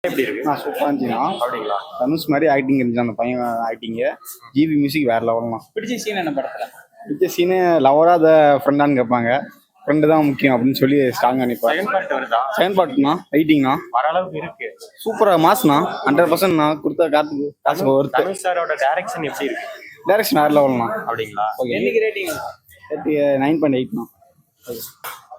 எப்படி இருக்கு? நான் சூப்பராக இருந்துச்சுண்ணா. அப்படிங்களா? தனுஷ் மாதிரி ஆக்டிங் இருந்துச்சு அந்த பையன் ஆக்டிங்கு. ஜிவி மியூசிக் வேற லெவல்லாம். பிடிச்ச சீன் என்ன படத்துல? பிடிச்ச சீனு லவரா த ஃப்ரெண்டான்னு கேட்பாங்க. ஃப்ரெண்டு தான் முக்கியம் அப்படின்னு சொல்லி ஸ்ட்ராங்காக நிற்பாங்க. செகண்ட் பார்ட் வருதா? செகண்ட் பார்ட்னா ஐட்டிங்ண்ணா வர அளவுக்கு இருக்கு. சூப்பராக மாஸ்ண்ணா 100%ண்ணா. கொடுத்த காசுக்கு ஒருத்தர். தனுஷ் சாரோட டைரக்ஷன் எப்படி இருக்கு? டைரக்ஷன் வேற லெவல்ண்ணா. அப்படிங்களா? ஓகே, என்னைக்கு ரேட்டிங்? 9.8ண்ணா.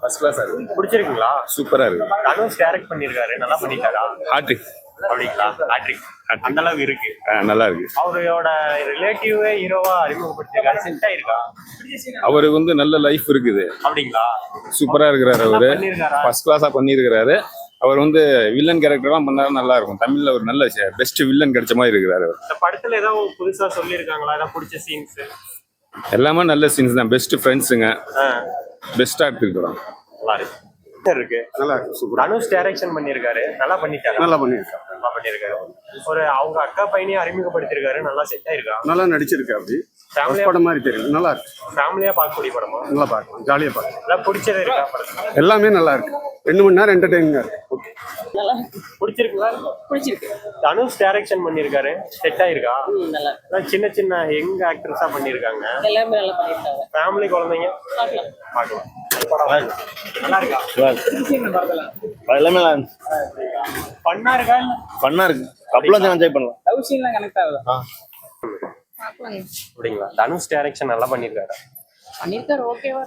ஃபர்ஸ்ட் கிளாஸ் இருக்கு. பிடிச்சிருக்குங்களா? சூப்பரா இருக்கு. தனுஷ் டைரக்ட் பண்ணிருக்காரு, நல்லா பண்ணிட்டாரா? ஹாட்ரிக். அப்படிங்களா? ஹாட்ரிக் அந்த அளவுக்கு இருக்கு. நல்லா இருக்கு. அவரோட ரிலேட்டிவ் ஹீரோவா அறிமுகப்படுத்திருக்காரு, செட் ஆயிருக்கா? அவருக்கு வந்து நல்ல லைஃப் இருக்குது. அப்படிங்களா? சூப்பரா இருக்கிறாரு. அவரு பண்ணிருக்காரா? ஃபர்ஸ்ட் கிளாஸா பண்ணியிருக்கிறாரு. அவர் வந்து வில்லன் கேரக்டர்லாம் பண்ணாரு, நல்லா இருக்கும். தமிழ்ல ஒரு நல்ல பெஸ்ட் வில்லன் கிடைச்ச மாதிரி இருக்கிறாரு. இந்த படத்துல ஏதாவது புதுசா சொல்லியிருக்காங்களா? ஏதாவது பிடிச்ச சீன்ஸ்? எல்லாமே நல்ல சீன்ஸ் தான். பெஸ்ட் ஃப்ரெண்ட்ஸுங்க, பெஸ்டா எடுத்துக்கிறோம். நல்லா இருக்கு. இருக்கு நல்லா இருக்கு. சூப்பர். தனுஷ் டைரக்ஷன் பண்ணிருக்காரு, நல்லா பண்ணிட்டாரு. நல்லா பண்ணியிருக்காரு. நல்லா பண்ணிருக்காரு. ஒரு அவங்க அக்கா பையனையும் அறிமுகப்படுத்திருக்காரு, நல்லா செட் ஆயிருக்கா? நல்லா நடிச்சிருக்கு. அப்படி ஃபேமிலியா படம் மாதிரி தெரியும். நல்லா இருக்கு. ஃபேமிலியா பார்க்கக்கூடிய படமா? நல்லா பார்க்கலாம், ஜாலியாக பார்க்கலாம். எல்லாம் பிடிச்சது இருக்கா படத்துல? எல்லாமே நல்லா இருக்கு. 2 மணி நேரம் என்டர்டெய்னிங்கா இருக்கு. ஓகே, பிடிச்சிருக்குங்களா? பிடிச்சிருக்கு. தனுஷ் டைரக்ஷன் பண்ணிருக்காரு, செட் ஆயிருக்கா? நல்லா எல்லாம் சின்ன சின்ன யங் ஆக்டர்ஸா பண்ணிருக்காங்க. எல்லாமே நல்லா பண்ணிருக்காங்க. ஃபேமிலி குழந்தைங்க பார்க்கலாம். பார்க்கலாம். நல்லா இருக்கா? சீன் படத்துல எல்லாமே பண்ணா இருக்கா? ஃபன்னா இருக்கு. கப்பலும் என்ஜாய் பண்ணலாம். லவ் சீன்லாம் கனெக்ட் ஆகுது. அப்படிங்களா? தனுஷ் டைரக்ஷன் நல்லா பண்ணிருக்காரு. பண்ணிருக்காரு, ஓகேவா?